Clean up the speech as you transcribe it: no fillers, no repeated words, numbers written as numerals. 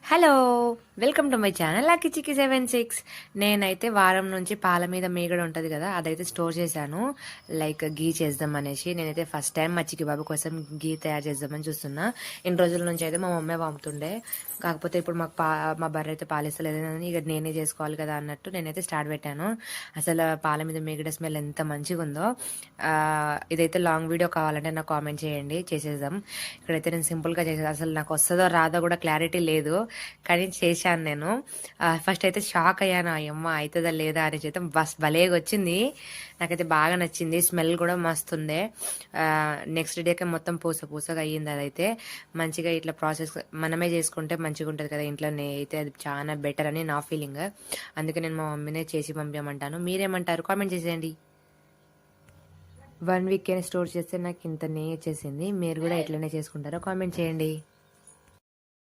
Hello! Welcome to my channel lucky chikki 76. నేనైతే వారం నుంచి పాల మీద మీగడ ఉంటది కదా! అదైతే స్టోర్ చేశాను. లైక్ ఘీ చేద్దాం అనేసి. నేనైతే ఫస్ట్ టైం మా చిట్టి బాబు కోసం ఘీ తయారు చేద్దామని చూస్తున్నా. ఇన్ని రోజుల నుంచి అయితే మా మమ్మీ పంపుతుండే. కాకపోతే ఇప్పుడు మాకు మా బర్రె అయితే పాలిస్తలేదని ఇక నేనే చేసుకోవాలి కదా అన్నట్టు నేనైతే స్టార్ట్ పెట్టాను. అసలు పాల మీద మీగడ స్మెల్ ఎంత మంచిగా ఉందో. ఇదైతే లాంగ్ వీడియో కావాలంటే నాకు కామెంట్ చేయండి, చేసేద్దాం. ఇక్కడైతే నేను సింపుల్గా చేసేది, అసలు నాకు వస్తుందో రాదో కూడా క్లారిటీ లేదు, కానీ చేశాను నేను. ఫస్ట్ అయితే షాక్ అయ్యాను, అయ్యమ్మ అవుతుందా లేదా అని అయితే భలేగా వచ్చింది. నాకైతే బాగా నచ్చింది, స్మెల్ కూడా మస్తుంది. నెక్స్ట్ డేకి మొత్తం పూసగా అయ్యింది. అదైతే మంచిగా ఇట్లా ప్రాసెస్ మనమే చేసుకుంటే మంచిగా ఉంటుంది కదా ఇంట్లోనే, అయితే అది చాలా బెటర్ అని నా ఫీలింగ్. అందుకే నేను మా మమ్మీనే చేసి పంపించమంటాను. మీరేమంటారు కామెంట్ చేసేయండి. 1 వీక్ స్టోర్ చేస్తే నాకు ఇంత నెయ్యి వచ్చేసింది. మీరు కూడా ఇట్లనే చేసుకుంటారో కామెంట్ చేయండి.